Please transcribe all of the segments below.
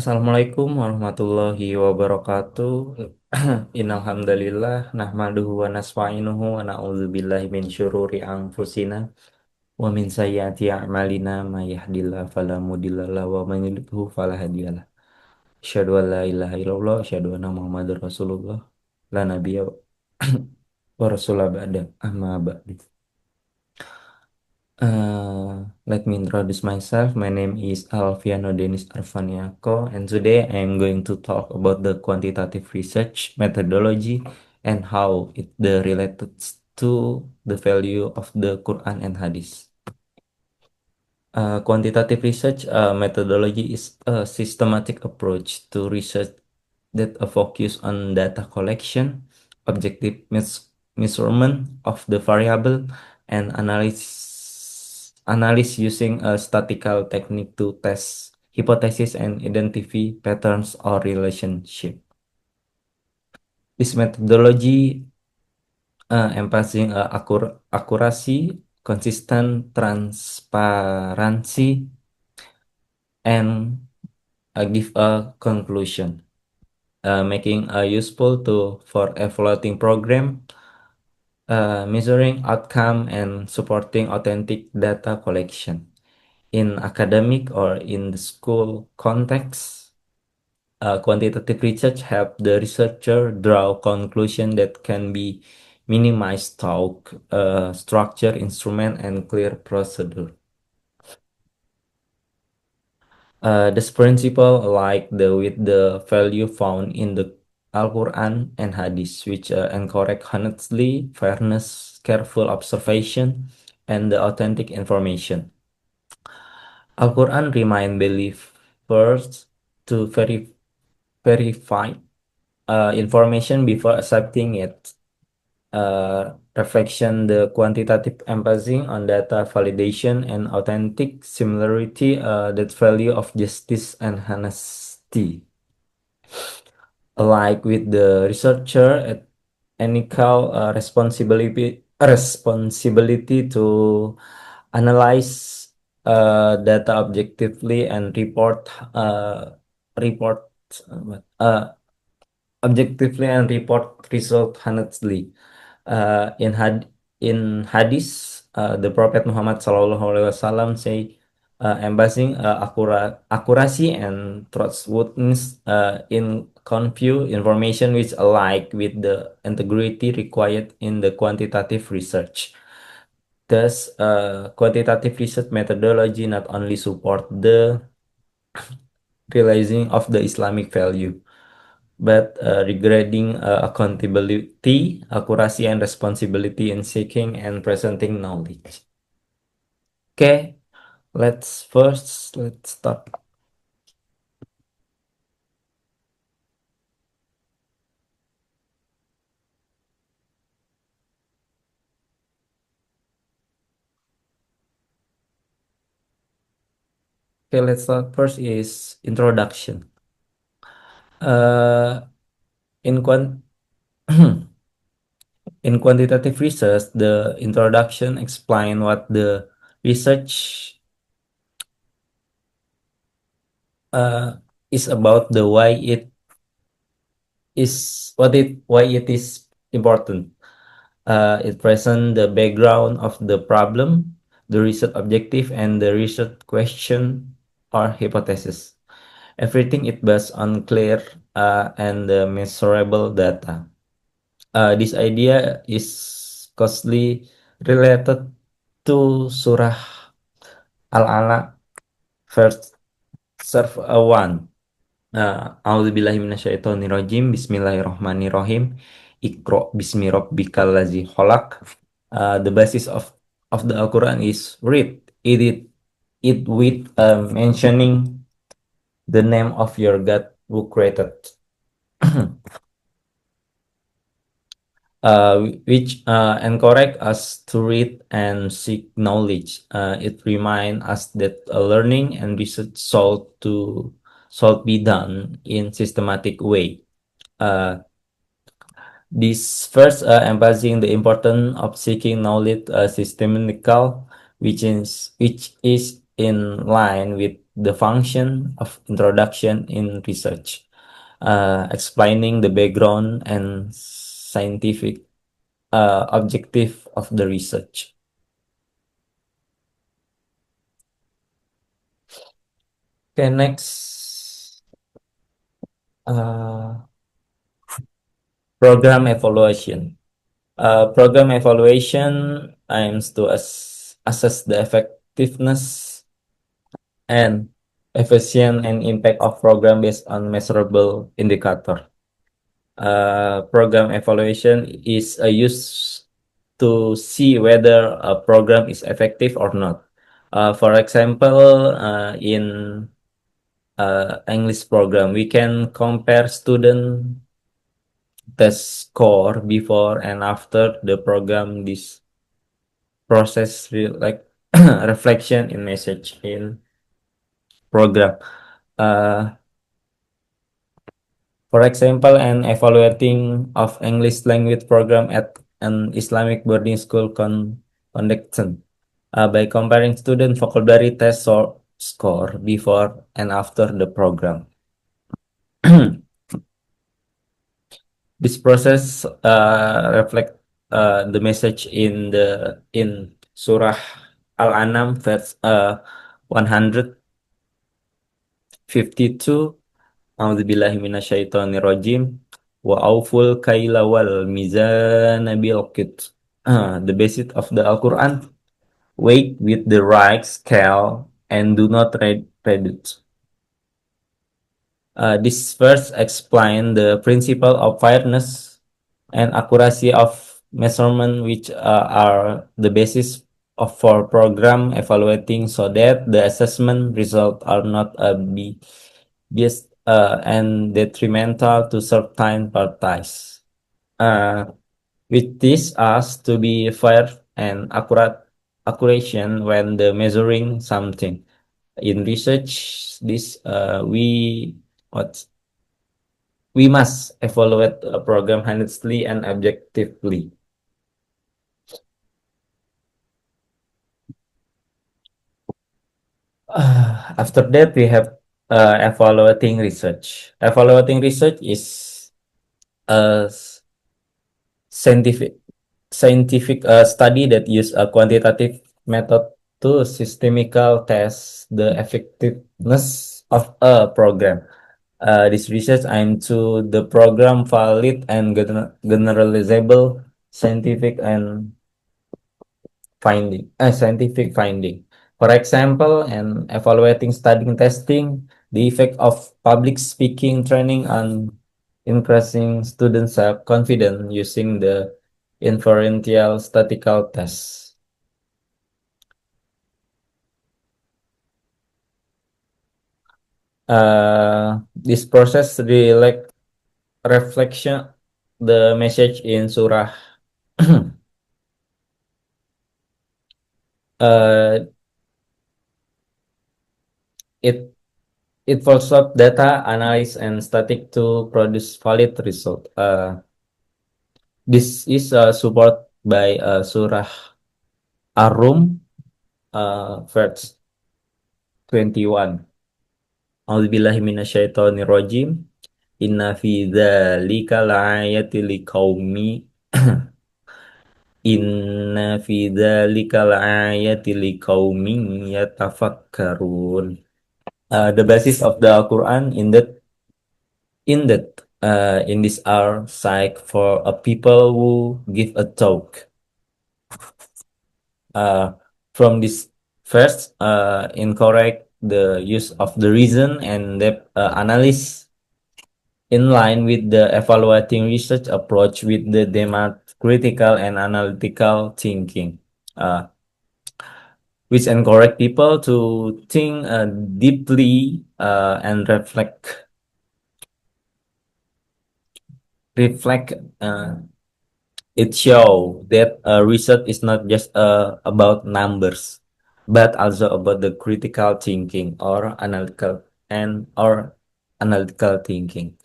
Assalamualaikum warahmatullahi wabarakatuh. Innal hamdalillah nahmaduhu wa nasta'inuhu wa na'udzubillahi min syururi anfusina wa min sayyiati a'malina may yahdihillahu fala mudhillalah wa man yudhlil fala hadiyalah. Asyhadu an la ilaha illallah, asyhadu anna Muhammadar Rasulullah, la nabiyya wa rasulah ba'da amma ba'du. Let me introduce myself. My name is Alfiano Denis Arfaniako, and today I am going to talk about the quantitative research methodology and how it related to the value of the Quran and Hadith. Quantitative research methodology is a systematic approach to research that focus on data collection, objective measurement of the variable, and analysis using a statistical technique to test hypotheses and identify patterns or relationship. This methodology emphasizing accuracy, consistent transparency, and give a conclusion, making useful to for evaluating program, measuring outcome, and supporting authentic data collection in academic or in the school context. Quantitative research help the researcher draw conclusion that can be minimized through structure, instrument, and clear procedure. This principle like with the value found in the Al-Quran and Hadith, which encourage honestly, fairness, careful observation, and the authentic information. Al-Quran remind believers to verify information before accepting it. Reflection the quantitative emphasis on data validation and authentic similarity, that value of justice and honesty. Like with the researcher at ethical responsibility to analyze data objectively and report uh, result honestly. In hadith, the Prophet Muhammad SAW say, emphasizing accuracy and trustworthiness in convey information which alike with the integrity required in the quantitative research. Thus, quantitative research methodology not only support the realizing of the Islamic value, but regarding accountability, accuracy, and responsibility in seeking and presenting knowledge. Okay, let's start. Okay, let's start. First is introduction. Uh, in quant in quantitative research, the introduction explain what the research uh, is about, the why it is important. It presents the background of the problem, the research objective, and the research question or hypothesis. Everything is based on clear and measurable data. This idea is closely related to Surah Al-Alaq, verse 1. A'udzubillahi minasyaitonirrajim. Bismillahirrahmanirrahim. Iqra bismi rabbikal ladzi khalaq. The basis of the Al-Quran is read it with mentioning the name of your God who created, which encourage us to read and seek knowledge. It reminds us that learning and research should be done in systematic way. This first emphasizing the importance of seeking knowledge systematical, which is in line with the function of introduction in research, explaining the background and scientific objective of the research. Okay, next, uh, program evaluation. Program evaluation aims to assess the effectiveness and efficient and impact of program based on measurable indicator. Program evaluation is a use to see whether a program is effective or not. For example, in English program, we can compare student test score before and after the program. This process like reflection in message in program. Uh, for example, an evaluating of English language program at an Islamic boarding school conducted by comparing student vocabulary test score before and after the program. This process reflect the message in Surah Al-An'am verse 152. A'udzubillahi minasyaitonirrajim. Wa auful kaila wal mizana bil qist. The basis of the Al-Quran. Weight with the right scale and do not reduce. This verse explain the principle of fairness and accuracy of measurement, which are the basis of for program evaluating, so that the assessment results are not biased and detrimental to certain parties. Uh, with this us to be fair and accuracy when the measuring something. In research, this what we must evaluate a program honestly and objectively. After that, we have evaluating research. Evaluating research is a scientific study that use a quantitative method to systematical test the effectiveness of a program. This research aims to the program valid and generalizable scientific and scientific finding. For example, and evaluating studying testing, the effect of public speaking training on increasing student self-confidence using the inferential statistical test. This process reflection the message in surah. uh, it it follows up data analysis and static to produce valid result. This is support by Surah Ar-Rum verse 21. A'udzubillahi minasyaitonirrajim. Inna fi dzalika laayatil liqaumi Inna fi dzalika laayatil liqaumin yatafakkarun. The basis of the Quran in this are psych for a people who give a talk. uh, from this first incorrect the use of the reason and depth analysis in line with the evaluating research approach with the demand critical and analytical thinking, uh, which encourage people to think deeply and reflect. It show that research is not just about numbers, but also about the critical thinking or analytical thinking.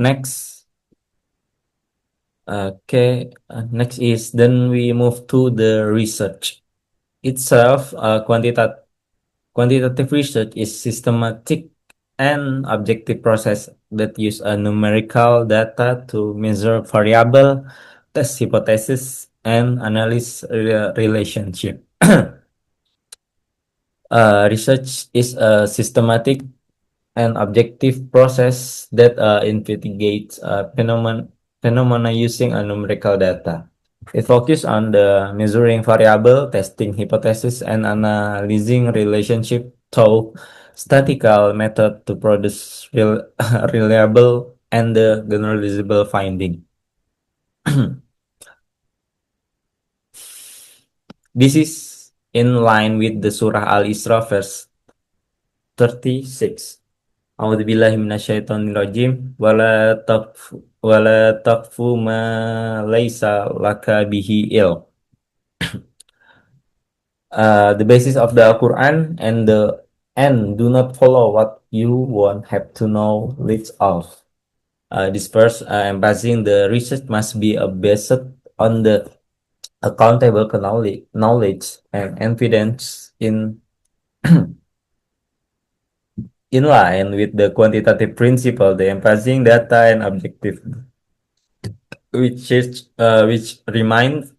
Next, okay, next is then we move to the research itself. Quantitative research is systematic and objective process that use a numerical data to measure variable, test hypothesis, and analyze relationship. Research is a systematic and objective process that investigates phenomena using a numerical data. It focuses on the measuring variable, testing hypothesis, and analyzing relationship through statistical method to produce reliable and generalizable finding. This is in line with the Surah Al-Isra verse 36. A'udzu billahi minasyaitonir rajim wala taqfu ma laisa laka bihi il. The basis of the Quran and do not follow what you won't have to know leads off. This verse emphasizing the research must be based on the accountable knowledge and evidence in line with the quantitative principle, the emphasizing data and objective, which reminds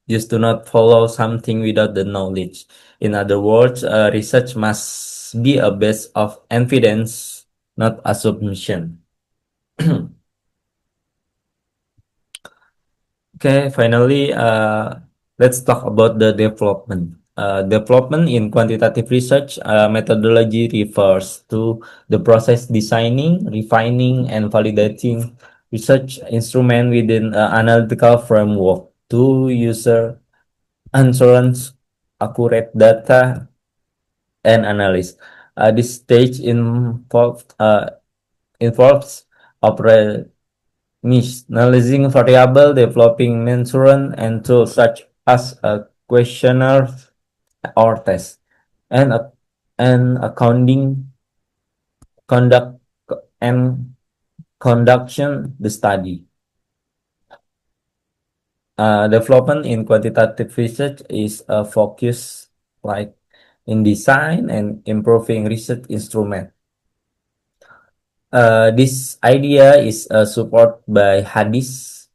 used to not follow something without the knowledge. In other words, research must be a base of evidence, not assumption. Okay, finally, let's talk about the development. Development in quantitative research methodology refers to the process designing, refining, and validating research instrument within an analytical framework to user assurance, accurate data, and analysis. This stage involves operationalizing variable, developing measurement and tools such as a questionnaire or test, and accounting conduct and conduction the study. Development in quantitative research is a focus like in design and improving research instrument. This idea is supported by hadis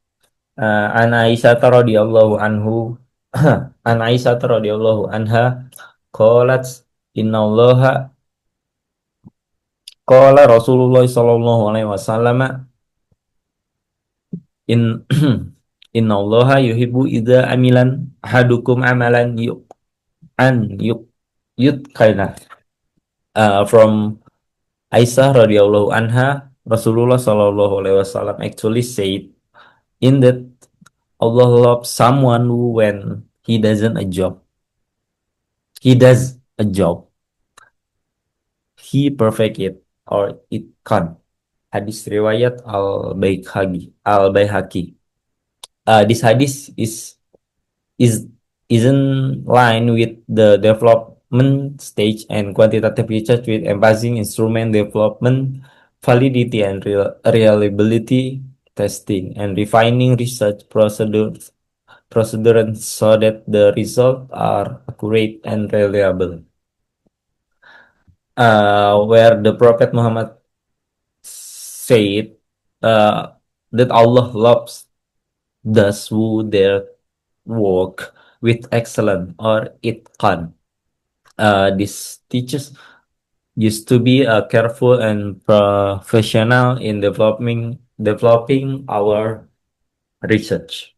an Aisyah radhiyallahu anhu an Aisyah radhiyallahu anha qalat innallaha qala Rasulullah sallallahu alaihi wasallam in innallaha yuhibbu idza amilan ahadukum amalan yutqina. From Aisyah radhiyallahu anha, Rasulullah sallallahu alaihi wasallam actually said in that Allah loves someone who when he does a job, he perfect it or it can. Hadis riwayat Al-Baihaqi. This hadis is in line with the development stage and quantitative research with emphasizing instrument development, validity and reliability testing, and refining research procedures so that the results are accurate and reliable. Where the Prophet Muhammad said that Allah loves those who their work with excellence or itqan. This teaches used to be careful and professional in developing our research.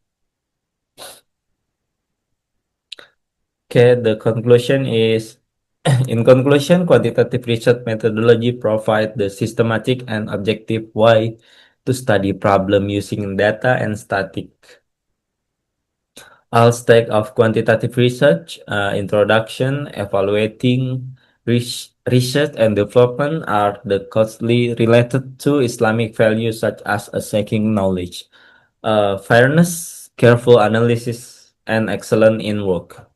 Okay, the conclusion is in conclusion, quantitative research methodology provide the systematic and objective way to study problem using data and static. All stage of quantitative research, introduction, evaluating, research, and development are the closely related to Islamic values such as seeking knowledge, fairness, careful analysis, and excellence in work.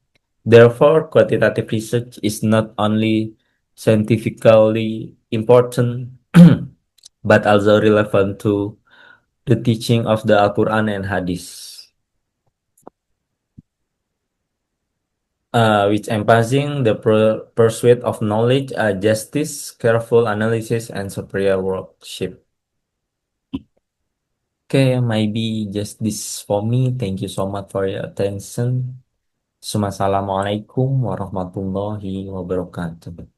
Therefore, quantitative research is not only scientifically important, but also relevant to the teaching of the Al-Quran and Hadith, which emphasizing the pursuit of knowledge, justice, careful analysis, and superior workship. Okay, maybe just this for me. Thank you so much for your attention. Assalamualaikum warahmatullahi wabarakatuh.